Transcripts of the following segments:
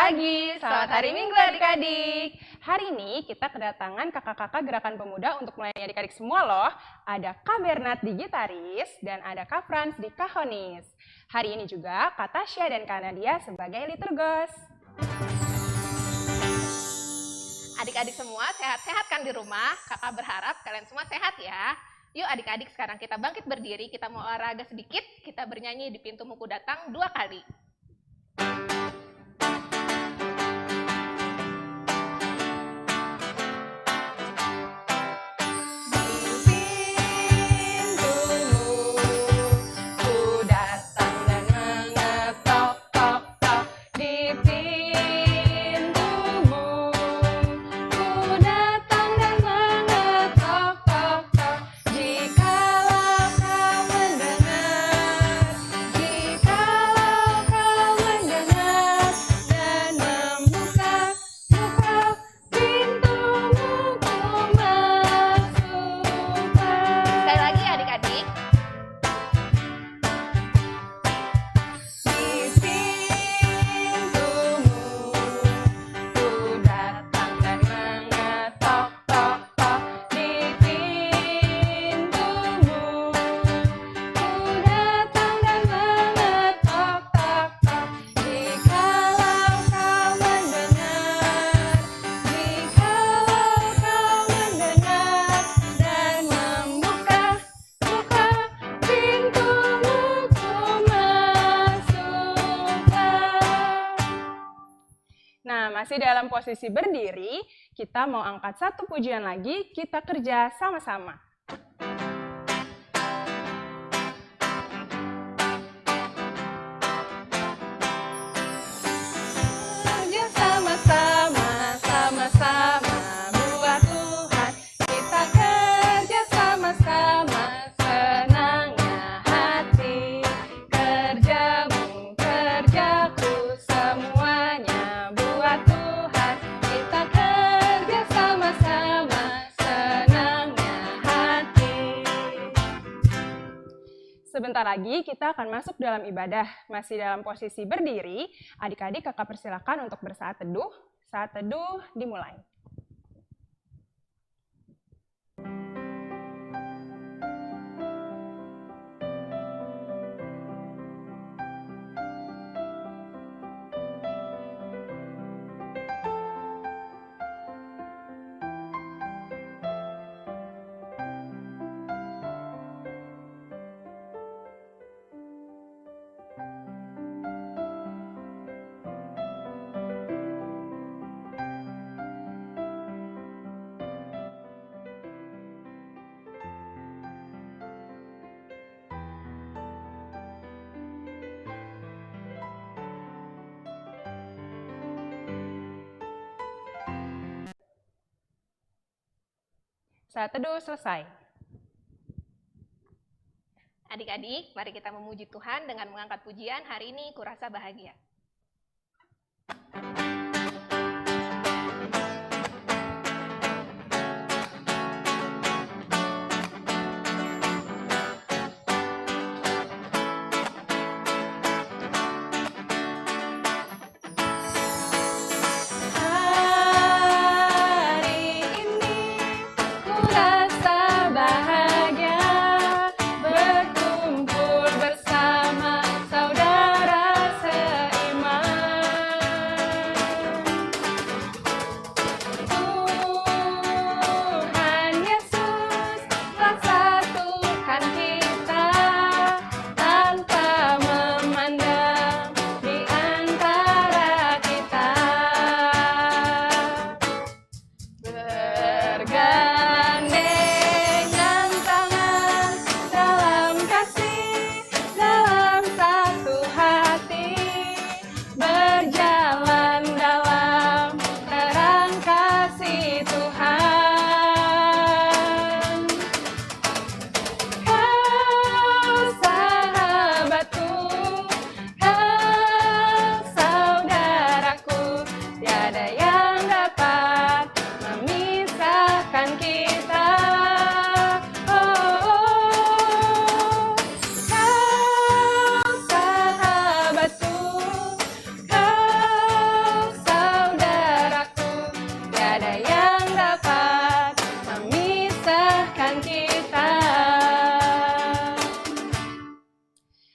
pagi, selamat hari Minggu adik-adik. Hari ini kita kedatangan kakak-kakak Gerakan Pemuda untuk melayani adik-adik semua loh. Ada Kak Bernat di gitaris dan ada Kak Frans di kahonis. Hari ini juga Kak Tasya dan Kak Nadia sebagai liturgos. Adik-adik semua sehat-sehat kan di rumah? Kakak berharap kalian semua sehat ya. Yuk adik-adik sekarang kita bangkit berdiri, kita mau olahraga sedikit, kita bernyanyi di pintu muku datang 2 kali. Masih dalam posisi berdiri, kita mau angkat satu pujian lagi, kita kerja sama-sama. Kerja sama-sama, sama-sama buat Tuhan. Kita kerja sama-sama, senangnya hati. Kerjamu, kerjaku, semuanya buat Tuhan. Kita kerja sama-sama, senangnya hati. Sebentar lagi kita akan masuk dalam ibadah. Masih dalam posisi berdiri, adik-adik kakak persilakan untuk bersaat teduh. Saat teduh dimulai. Saat teduh selesai. Adik-adik, mari kita memuji Tuhan dengan mengangkat pujian hari ini kurasa bahagia. Berkumpul bersama saudara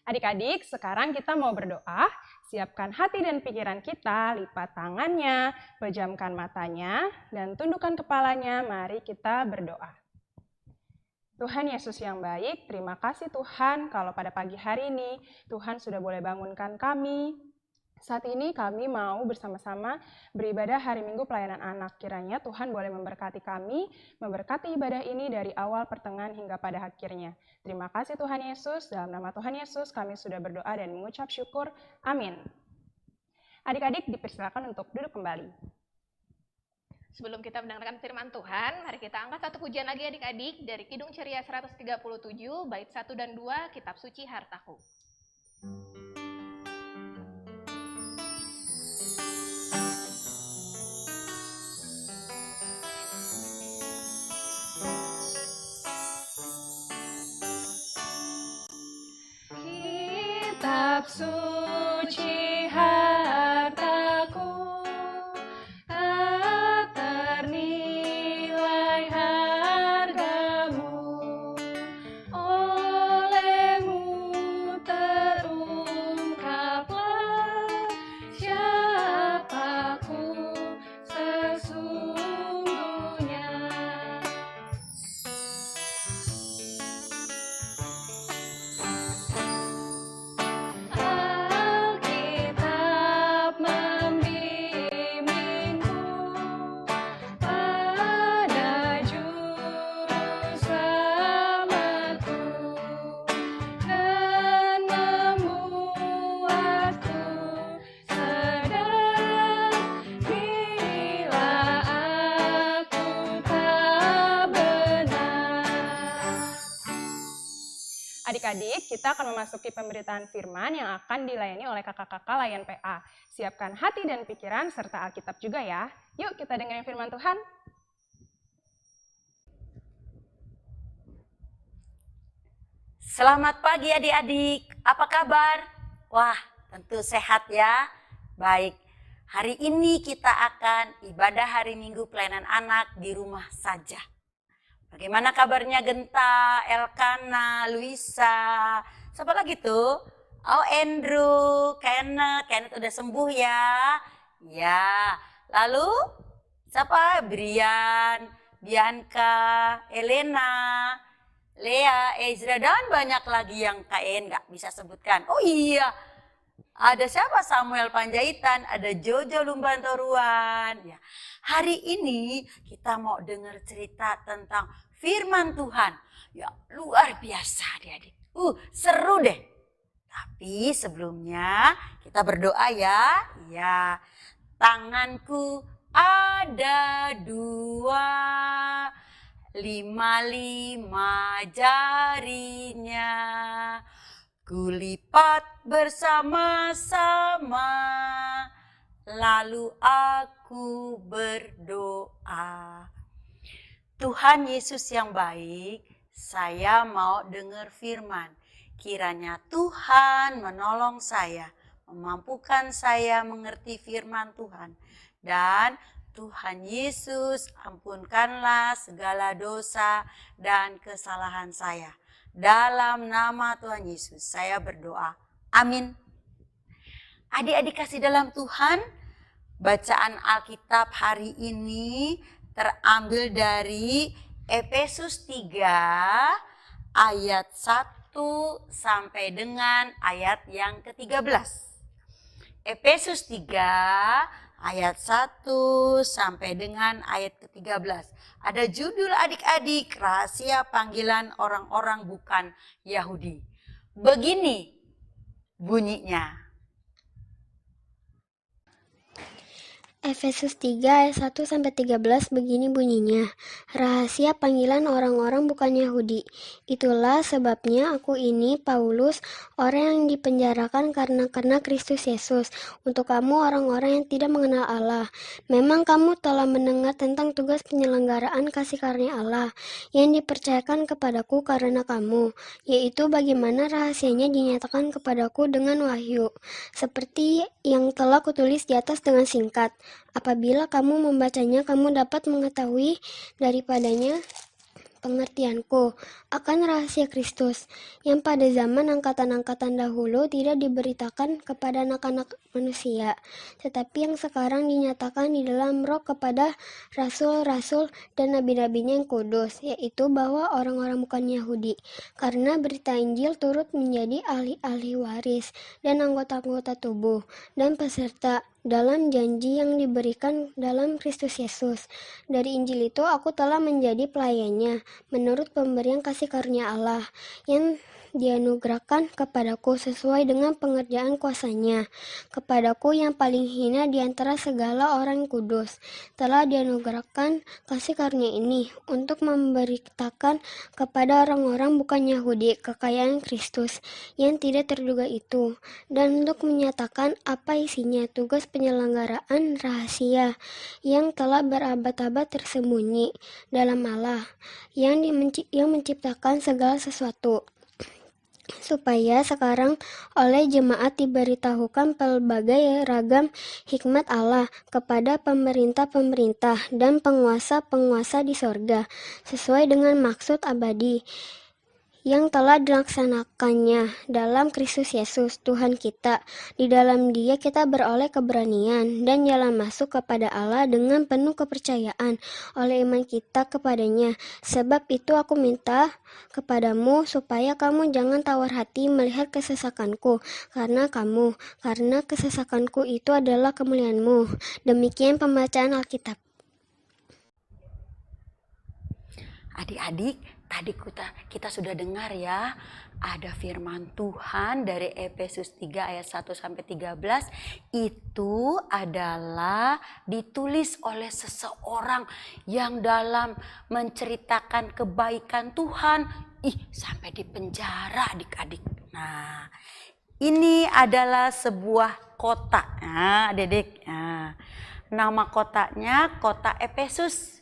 Adik-adik, sekarang kita mau berdoa. Siapkan hati dan pikiran kita, lipat tangannya, pejamkan matanya, dan tundukkan kepalanya. Mari kita berdoa. Tuhan Yesus yang baik, terima kasih Tuhan kalau pada pagi hari ini Tuhan sudah boleh bangunkan kami. Saat ini kami mau bersama-sama beribadah hari Minggu pelayanan anak. Kiranya Tuhan boleh memberkati kami, memberkati ibadah ini dari awal, pertengahan, hingga pada akhirnya. Terima kasih Tuhan Yesus, dalam nama Tuhan Yesus kami sudah berdoa dan mengucap syukur. Amin. Adik-adik dipersilakan untuk duduk kembali. Sebelum kita mendengarkan firman Tuhan, mari kita angkat satu pujian lagi adik-adik dari Kidung Ceria 137, bait 1 dan 2, Kitab Suci Hartaku. Kitab suci hartaku, tak ternilai hargamu, olehmu terungkaplah siapaku sesungguhnya. Alkitab membimbingku pada juru selamatku dan membuatku sadar bila aku tak benar. Adik-adik, kita akan memasuki pemberitaan firman yang akan dilayani oleh kakak-kakak layan PA. Siapkan hati dan pikiran serta Alkitab juga ya. Yuk kita dengerin firman Tuhan. Selamat pagi adik-adik, apa kabar? Wah, tentu sehat ya. Baik, hari ini kita akan ibadah hari Minggu pelayanan anak di rumah saja. Bagaimana kabarnya Genta, Elkana, Luisa, siapa lagi tuh? Oh, Andrew, Kenneth udah sembuh ya. Ya, lalu siapa? Brian, Bianca, Elena, Lea, Ezra, dan banyak lagi yang KN nggak bisa sebutkan. Oh iya, ada siapa? Samuel Panjaitan, ada Jojo Lumbantoruan. Ya, hari ini kita mau dengar cerita tentang firman Tuhan. Ya, luar biasa adik-adik. Seru deh. Tapi sebelumnya kita berdoa ya. Ya, tanganku ada 2, 5 jarinya, kulipat bersama-sama, lalu aku berdoa. Tuhan Yesus yang baik, saya mau dengar firman. Kiranya Tuhan menolong saya, memampukan saya mengerti firman Tuhan. Dan Tuhan Yesus, ampunkanlah segala dosa dan kesalahan saya. Dalam nama Tuhan Yesus, saya berdoa. Amin. Adik-adik kasih dalam Tuhan, bacaan Alkitab hari ini terambil dari Efesus 3 ayat 1 sampai dengan ayat yang ke-13. Efesus 3 ayat 1 sampai dengan ayat ke-13. Ada judul adik-adik, rahasia panggilan orang-orang bukan Yahudi. Begini bunyinya. Efesus 3 ayat 1 sampai 13 begini bunyinya. Rahasia panggilan orang-orang bukan Yahudi. Itulah sebabnya aku ini Paulus, orang yang dipenjarakan karena Kristus Yesus, untuk kamu orang-orang yang tidak mengenal Allah. Memang kamu telah mendengar tentang tugas penyelenggaraan kasih karunia Allah yang dipercayakan kepadaku karena kamu, yaitu bagaimana rahasianya dinyatakan kepadaku dengan wahyu, seperti yang telah kutulis di atas dengan singkat. Apabila kamu membacanya, kamu dapat mengetahui daripadanya pengertianku akan rahasia Kristus yang pada zaman angkatan-angkatan dahulu tidak diberitakan kepada anak-anak manusia, tetapi yang sekarang dinyatakan di dalam Roh kepada rasul-rasul dan nabi-nabinya yang kudus, yaitu bahwa orang-orang bukan Yahudi, karena berita Injil turut menjadi ahli-ahli waris dan anggota-anggota tubuh dan peserta dalam janji yang diberikan dalam Kristus Yesus. Dari Injil itu aku telah menjadi pelayannya menurut pemberian kasih karunia Allah yang dianugerahkan kepadaku sesuai dengan pengerjaan kuasanya. Kepadaku yang paling hina di antara segala orang kudus telah dianugerahkan kasih karunia ini untuk memberitakan kepada orang-orang bukan Yahudi kekayaan Kristus yang tidak terduga itu, dan untuk menyatakan apa isinya tugas penyelenggaraan rahasia yang telah berabad-abad tersembunyi dalam Allah yang menciptakan segala sesuatu, supaya sekarang oleh jemaat diberitahukan pelbagai ragam hikmat Allah kepada pemerintah-pemerintah dan penguasa-penguasa di sorga, sesuai dengan maksud abadi yang telah dilaksanakannya dalam Kristus Yesus Tuhan kita. Di dalam Dia kita beroleh keberanian dan jalan masuk kepada Allah dengan penuh kepercayaan oleh iman kita kepadanya. Sebab itu aku minta kepadamu supaya kamu jangan tawar hati melihat kesesakanku karena kesesakanku itu adalah kemuliaanmu. Demikian pembacaan Alkitab. Adik-adik, tadi kita sudah dengar ya, ada firman Tuhan dari Efesus 3 ayat 1 sampai 13 itu adalah ditulis oleh seseorang yang dalam menceritakan kebaikan Tuhan, sampai di penjara adik-adik. Nah, ini adalah sebuah kota. Nah, Dedek. Nah, nama kotanya kota Efesus.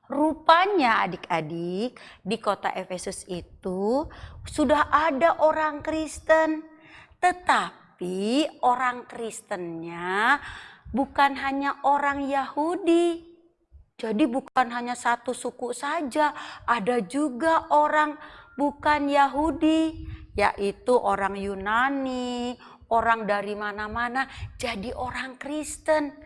Rupanya adik-adik di kota Efesus itu sudah ada orang Kristen. Tetapi orang Kristennya bukan hanya orang Yahudi. Jadi bukan hanya satu suku saja. Ada juga orang bukan Yahudi. Yaitu orang Yunani, orang dari mana-mana jadi orang Kristen.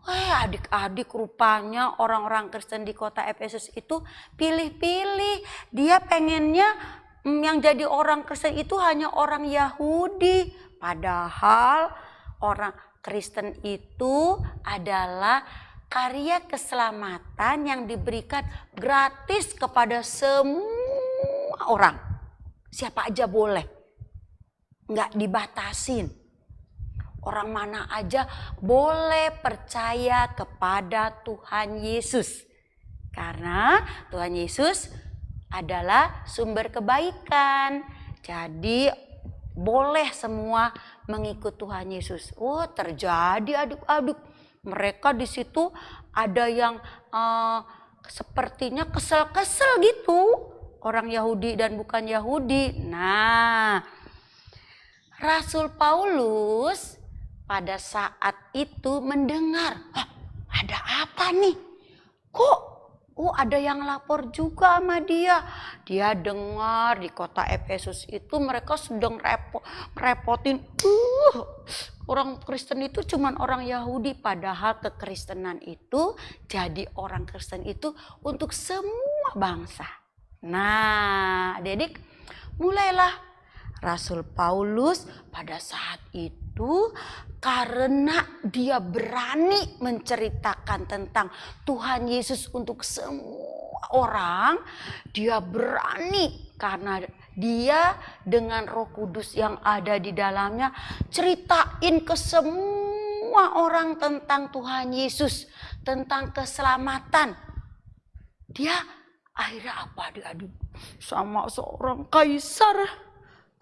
Adik-adik, rupanya orang-orang Kristen di kota Efesus itu pilih-pilih. Dia pengennya yang jadi orang Kristen itu hanya orang Yahudi. Padahal orang Kristen itu adalah karya keselamatan yang diberikan gratis kepada semua orang. Siapa aja boleh. Nggak dibatasin. Orang mana aja boleh percaya kepada Tuhan Yesus. Karena Tuhan Yesus adalah sumber kebaikan. Jadi boleh semua mengikut Tuhan Yesus. Terjadi adik-adik. Mereka di situ ada yang sepertinya kesel-kesel gitu. Orang Yahudi dan bukan Yahudi. Nah, Rasul Paulus pada saat itu mendengar, ada apa nih? Kok ada yang lapor juga sama dia. Dia dengar di kota Efesus itu mereka sedang repotin. Orang Kristen itu cuman orang Yahudi. Padahal kekristenan itu, jadi orang Kristen itu untuk semua bangsa. Nah, adik-adik, mulailah Rasul Paulus pada saat itu karena dia berani menceritakan tentang Tuhan Yesus untuk semua orang. Dia berani karena dia dengan Roh Kudus yang ada di dalamnya ceritain ke semua orang tentang Tuhan Yesus, tentang keselamatan. Dia akhirnya apa adik-adik? Sama seorang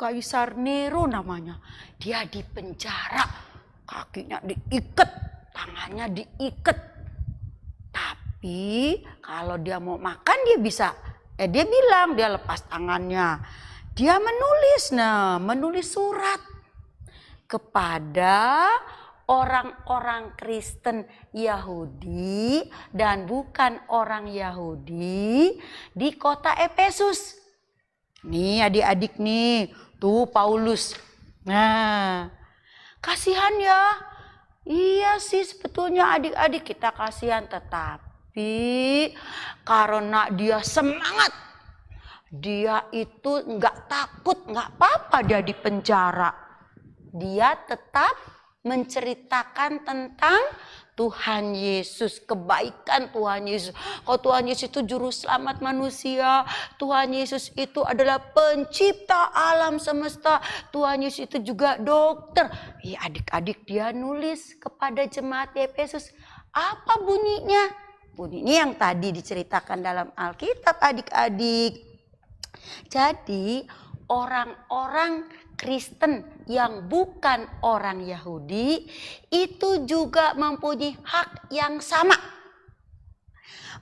Kaisar Nero namanya. Dia dipenjara, kakinya diikat, tangannya diikat. Tapi kalau dia mau makan dia bisa. Dia bilang dia lepas tangannya. Dia menulis surat kepada orang-orang Kristen Yahudi dan bukan orang Yahudi di kota Efesus. Nih adik-adik nih, tuh Paulus. Nah, kasihan ya. Iya sih sebetulnya adik-adik kita kasihan, tetapi karena dia semangat, dia itu nggak takut, nggak apa-apa dia di penjara. Dia tetap menceritakan tentang Tuhan Yesus, kebaikan Tuhan Yesus. Kalau Tuhan Yesus itu juru selamat manusia, Tuhan Yesus itu adalah pencipta alam semesta, Tuhan Yesus itu juga dokter. Ya adik-adik dia nulis kepada jemaat di Efesus. Apa bunyinya? Bunyinya yang tadi diceritakan dalam Alkitab adik-adik. Jadi orang-orang Kristen yang bukan orang Yahudi itu juga mempunyai hak yang sama.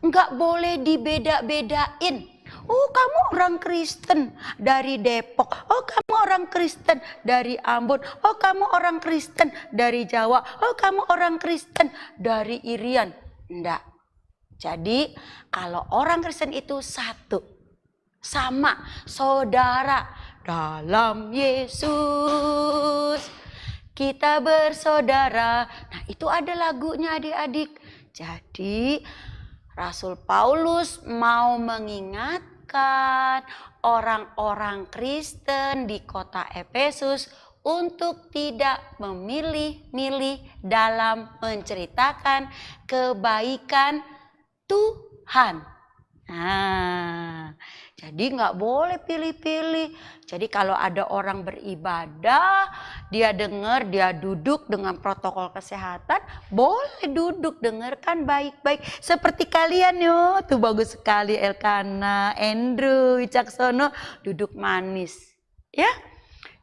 Enggak boleh dibeda-bedain. Oh kamu orang Kristen dari Depok. Oh kamu orang Kristen dari Ambon. Oh kamu orang Kristen dari Jawa. Oh kamu orang Kristen dari Irian. Enggak. Jadi kalau orang Kristen itu satu. Sama saudara. Dalam Yesus kita bersaudara. Nah itu ada lagunya adik-adik. Jadi Rasul Paulus mau mengingatkan orang-orang Kristen di kota Efesus untuk tidak memilih-milih dalam menceritakan kebaikan Tuhan. Nah, jadi nggak boleh pilih-pilih. Jadi kalau ada orang beribadah, dia dengar, dia duduk dengan protokol kesehatan, boleh duduk, dengarkan baik-baik. Seperti kalian yo, tuh bagus sekali Elkana, Andrew, Wicaksono, duduk manis. Ya,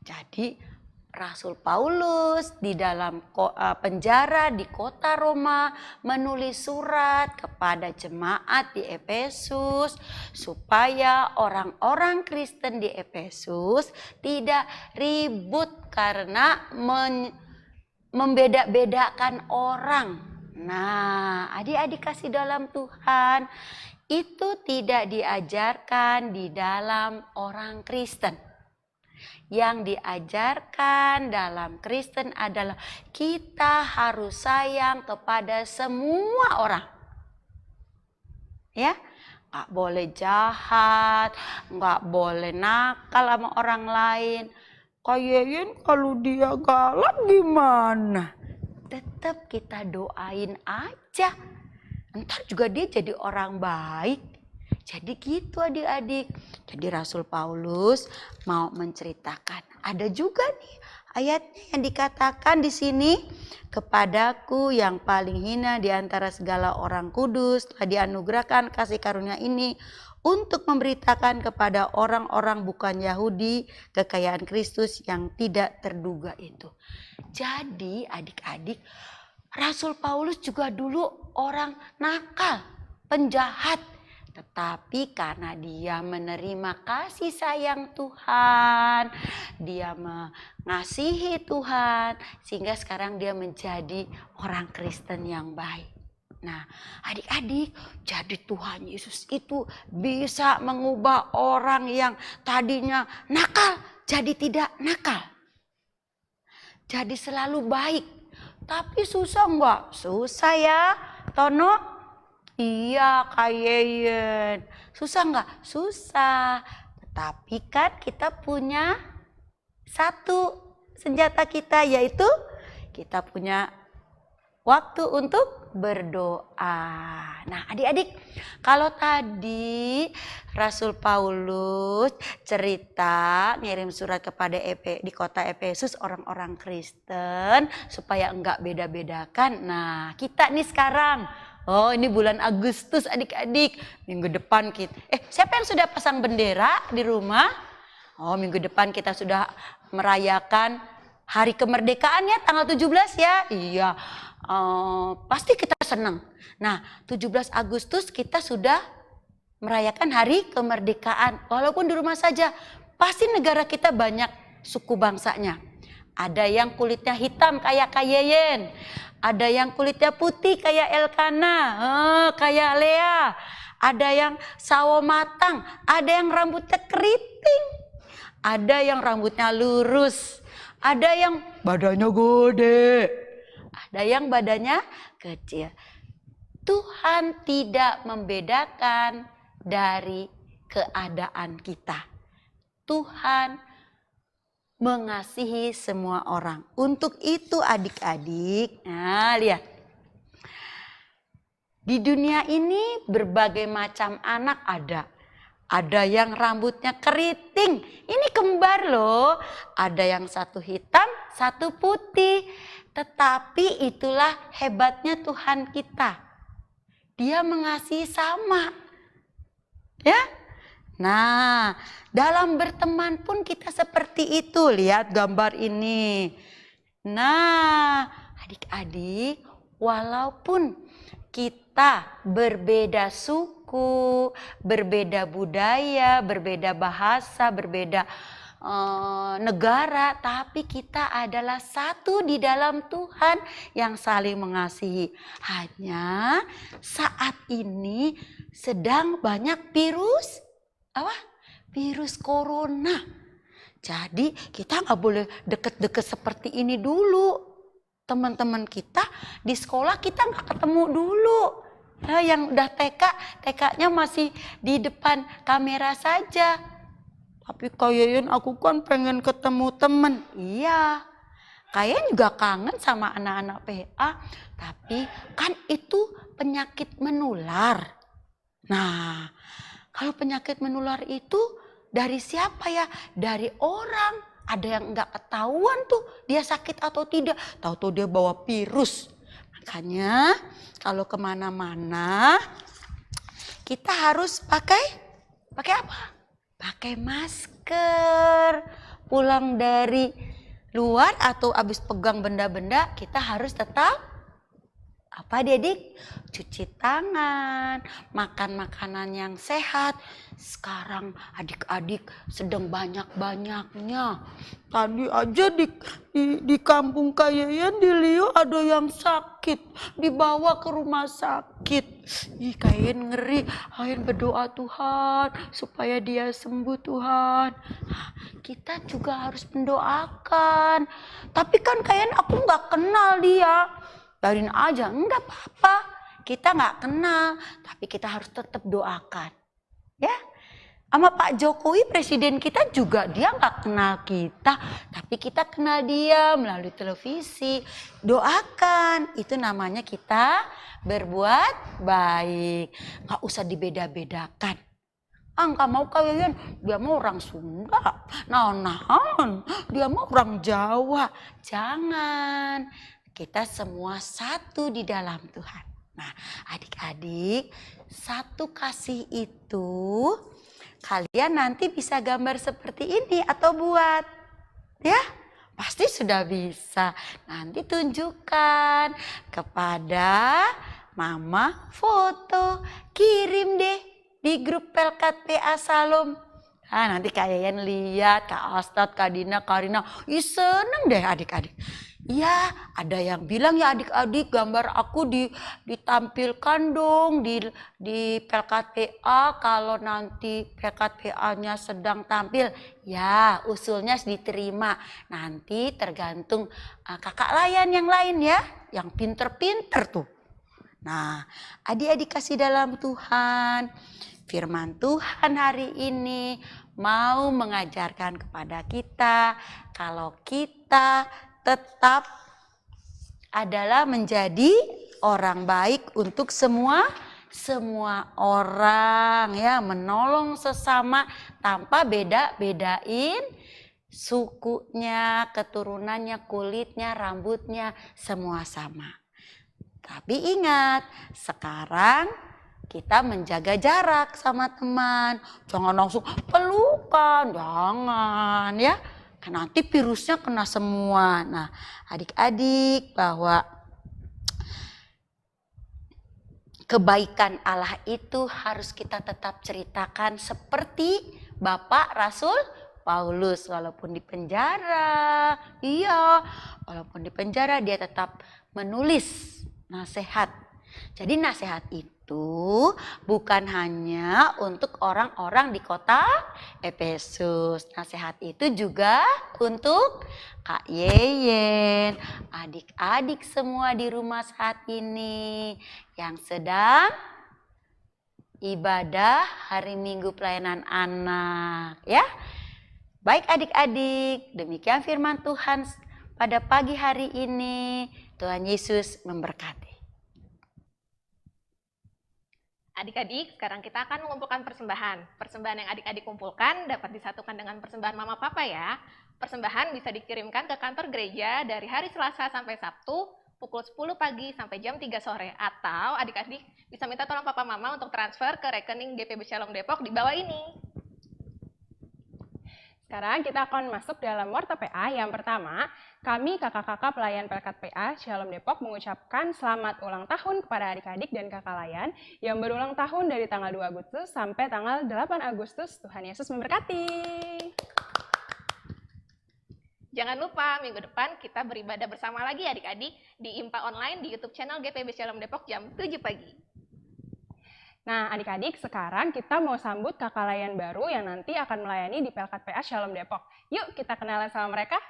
jadi Rasul Paulus di dalam penjara di kota Roma menulis surat kepada jemaat di Efesus supaya orang-orang Kristen di Efesus tidak ribut karena membeda-bedakan orang. Nah, adik-adik kasih dalam Tuhan, itu tidak diajarkan di dalam orang Kristen. Yang diajarkan dalam Kristen adalah kita harus sayang kepada semua orang. Ya, nggak boleh jahat, nggak boleh nakal sama orang lain. Kayaknya kalau dia galak gimana? Tetap kita doain aja. Ntar juga dia jadi orang baik. Jadi gitu adik-adik. Jadi Rasul Paulus mau menceritakan. Ada juga nih ayatnya yang dikatakan di sini. Kepadaku yang paling hina di antara segala orang kudus telah dianugerahkan kasih karunia ini untuk memberitakan kepada orang-orang bukan Yahudi kekayaan Kristus yang tidak terduga itu. Jadi adik-adik, Rasul Paulus juga dulu orang nakal, penjahat. Tetapi karena dia menerima kasih sayang Tuhan, dia mengasihi Tuhan, sehingga sekarang dia menjadi orang Kristen yang baik. Nah, adik-adik, jadi Tuhan Yesus itu bisa mengubah orang yang tadinya nakal jadi tidak nakal. Jadi selalu baik. Tapi susah enggak? Susah ya, Tono? Iya Kayeyen. Susah enggak? Susah. Tetapi kan kita punya satu senjata kita, yaitu kita punya waktu untuk berdoa. Nah adik-adik, kalau tadi Rasul Paulus cerita ngirim surat kepada di kota Efesus orang-orang Kristen supaya enggak beda-bedakan. Nah kita nih sekarang, oh ini bulan Agustus adik-adik, minggu depan kita, siapa yang sudah pasang bendera di rumah? Oh minggu depan kita sudah merayakan hari kemerdekaan ya, tanggal 17 ya. Iya, pasti kita senang. Nah 17 Agustus kita sudah merayakan hari kemerdekaan. Walaupun di rumah saja, pasti negara kita banyak suku bangsanya. Ada yang kulitnya hitam kayak Kak Yeyen. Ada yang kulitnya putih kayak Elkana, kayak Lea. Ada yang sawo matang, ada yang rambutnya keriting. Ada yang rambutnya lurus, ada yang badannya gede, ada yang badannya kecil. Tuhan tidak membedakan dari keadaan kita. Tuhan mengasihi semua orang. Untuk itu adik-adik, nah lihat. Di dunia ini berbagai macam anak ada. Ada yang rambutnya keriting, ini kembar loh. Ada yang satu hitam, satu putih. Tetapi itulah hebatnya Tuhan kita. Dia mengasihi sama. Ya. Nah, dalam berteman pun kita seperti itu. Lihat gambar ini. Nah, adik-adik, walaupun kita berbeda suku, berbeda budaya, berbeda bahasa, berbeda negara, tapi kita adalah satu di dalam Tuhan yang saling mengasihi. Hanya saat ini sedang banyak virus, virus corona. Jadi kita nggak boleh deket-deket seperti ini dulu. Teman-teman kita di sekolah kita nggak ketemu dulu. Ya, yang udah TK-nya masih di depan kamera saja. Tapi kayaknya aku kan pengen ketemu temen. Iya, kayaknya juga kangen sama anak-anak PA. Tapi kan itu penyakit menular. Nah, kalau penyakit menular itu dari siapa ya? Dari orang. Ada yang nggak ketahuan tuh dia sakit atau tidak. Tahu-tahu dia bawa virus. Makanya kalau kemana-mana kita harus pakai apa? Pakai masker. Pulang dari luar atau habis pegang benda-benda kita harus tetap adik? Cuci tangan, makan makanan yang sehat. Sekarang adik-adik sedang banyak-banyaknya. Tadi aja di kampung Kayeyan di Lio ada yang sakit, dibawa ke rumah sakit. Ih, Kayen ngeri. Kayen berdoa Tuhan supaya dia sembuh Tuhan. Nah, kita juga harus mendoakan. Tapi kan Kayen aku nggak kenal dia. Biarin aja, enggak apa-apa. Kita nggak kenal, tapi kita harus tetap doakan. Ya, sama Pak Jokowi presiden kita juga dia nggak kenal kita, tapi kita kenal dia melalui televisi. Doakan, itu namanya kita berbuat baik. Nggak usah dibeda-bedakan. Nggak mau kalian, dia mau orang Sunda, naon, dia mau orang Jawa. Jangan. Kita semua satu di dalam Tuhan. Nah, adik-adik, satu kasih itu kalian nanti bisa gambar seperti ini atau buat. Ya, pasti sudah bisa. Nanti tunjukkan kepada Mama foto, kirim deh di grup Pelkat PA Salom. Nanti kalian lihat Kak Astad, Kak Dina, Kak Rina. Seneng deh adik-adik. Ya, ada yang bilang ya adik-adik gambar aku ditampilkan dong di Pelkat PA kalau nanti Pelkat PA-nya sedang tampil. Ya, usulnya diterima. Nanti tergantung kakak layan yang lain ya, yang pinter-pinter tuh. Nah, adik-adik kasih dalam Tuhan. Firman Tuhan hari ini mau mengajarkan kepada kita kalau kita tetap adalah menjadi orang baik untuk semua orang ya, menolong sesama tanpa beda-bedain sukunya, keturunannya, kulitnya, rambutnya, semua sama. Tapi ingat, sekarang kita menjaga jarak sama teman. Jangan langsung pelukan, jangan ya. Nanti virusnya kena semua. Nah, adik-adik, bahwa kebaikan Allah itu harus kita tetap ceritakan seperti Bapak Rasul Paulus walaupun di penjara, walaupun di penjara dia tetap menulis nasihat. Jadi nasihat itu bukan hanya untuk orang-orang di kota Efesus. Nasihat itu juga untuk Kak Yeyen, adik-adik semua di rumah saat ini yang sedang ibadah hari Minggu pelayanan anak, ya. Baik adik-adik, demikian firman Tuhan pada pagi hari ini. Tuhan Yesus memberkati. Adik-adik, sekarang kita akan mengumpulkan persembahan. Persembahan yang adik-adik kumpulkan dapat disatukan dengan persembahan mama papa ya. Persembahan bisa dikirimkan ke kantor gereja dari hari Selasa sampai Sabtu pukul 10 pagi sampai jam 3 sore. Atau adik-adik bisa minta tolong papa mama untuk transfer ke rekening GPB Shalom Depok di bawah ini. Sekarang kita akan masuk dalam Warta PA. Yang pertama, kami kakak-kakak pelayan Pelkat PA Shalom Depok mengucapkan selamat ulang tahun kepada adik-adik dan kakak layan yang berulang tahun dari tanggal 2 Agustus sampai tanggal 8 Agustus. Tuhan Yesus memberkati. Jangan lupa minggu depan kita beribadah bersama lagi adik-adik di IMPA Online di YouTube channel GPB Shalom Depok jam 7 pagi. Nah, adik-adik, sekarang kita mau sambut kakak layan baru yang nanti akan melayani di Pelkat PA Shalom Depok. Yuk, kita kenalan sama mereka.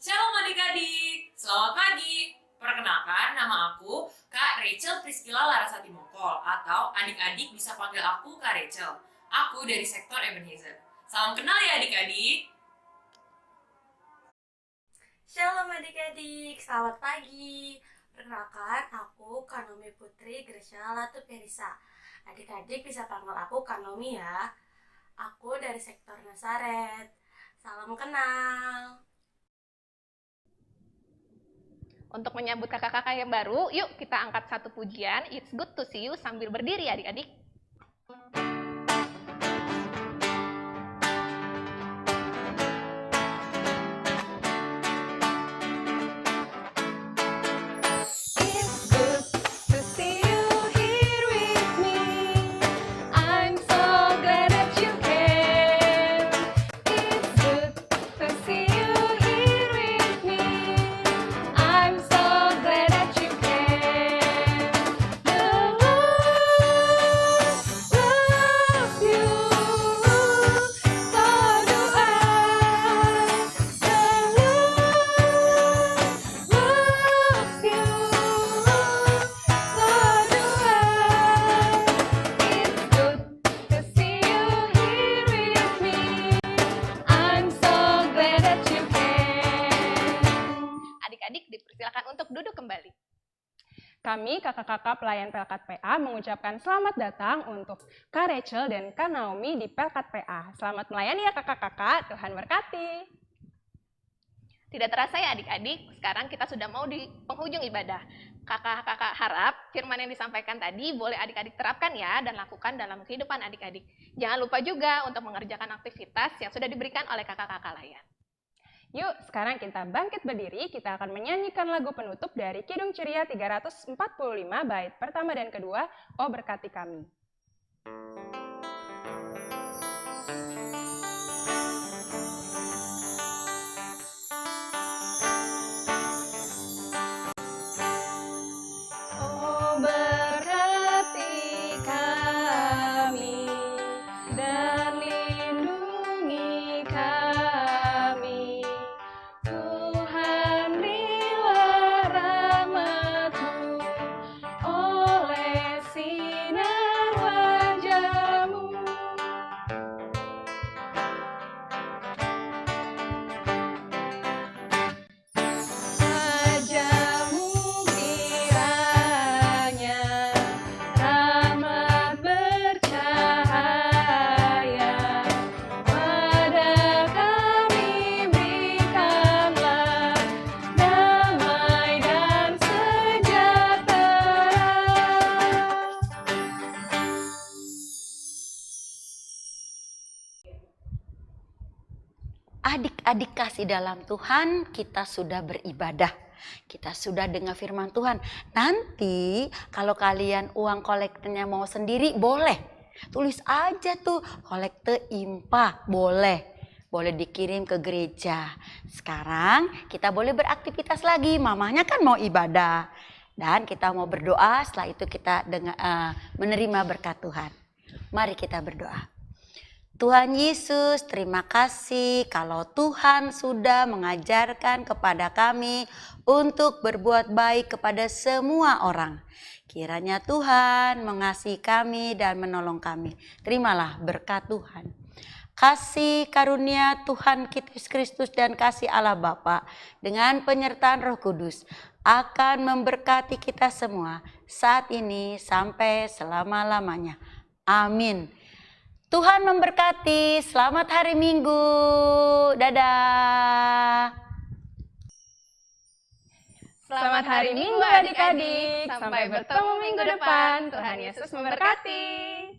Shalom adik-adik, selamat pagi. Perkenalkan, nama aku Kak Rachel Priscilla Larasati Mokol, atau adik-adik bisa panggil aku Kak Rachel. Aku dari sektor Ebenezer. Salam kenal ya adik-adik. Shalom adik-adik, selamat pagi. Perkenalkan, aku Kanomi Putri Gracia Latu Perisa. Adik-adik bisa panggil aku Kanomi ya. Aku dari sektor Nazaret. Salam kenal. Untuk menyambut kakak-kakak yang baru, yuk kita angkat satu pujian, It's Good to See You, sambil berdiri adik-adik. Kami, kakak-kakak pelayan Pelkat PA, mengucapkan selamat datang untuk Kak Rachel dan Kak Naomi di Pelkat PA. Selamat melayani ya kakak-kakak, Tuhan berkati. Tidak terasa ya adik-adik, sekarang kita sudah mau di penghujung ibadah. Kakak-kakak harap firman yang disampaikan tadi boleh adik-adik terapkan ya dan lakukan dalam kehidupan adik-adik. Jangan lupa juga untuk mengerjakan aktivitas yang sudah diberikan oleh kakak-kakak layan. Yuk, sekarang kita bangkit berdiri, kita akan menyanyikan lagu penutup dari Kidung Ceria 345 bait pertama dan kedua, Oh Berkati Kami. Oh berkati kami dan lindungi kami. Tuhan berilah rahmat-Mu oleh sinar wajah-Mu. Wajah-Mu kiranya rahmat bercahaya, pada kami berikanlah damai dan sejahtera. Adik-adik kasih dalam Tuhan, kita sudah beribadah. kita sudah dengar firman Tuhan. Nanti kalau kalian uang kolektornya mau sendiri boleh. Tulis aja tuh kolekte IMPA, boleh. Boleh dikirim ke gereja. Sekarang kita boleh beraktivitas lagi. Mamanya kan mau ibadah. Dan kita mau berdoa, setelah itu kita menerima berkat Tuhan. Mari kita berdoa. Tuhan Yesus, terima kasih kalau Tuhan sudah mengajarkan kepada kami untuk berbuat baik kepada semua orang. Kiranya Tuhan mengasihi kami dan menolong kami. Terimalah berkat Tuhan. Kasih karunia Tuhan Yesus Kristus dan kasih Allah Bapa dengan penyertaan Roh Kudus akan memberkati kita semua saat ini sampai selama-lamanya. Amin. Tuhan memberkati. Selamat hari Minggu. Dadah. Selamat hari Minggu adik-adik. Sampai bertemu minggu depan. Tuhan Yesus memberkati.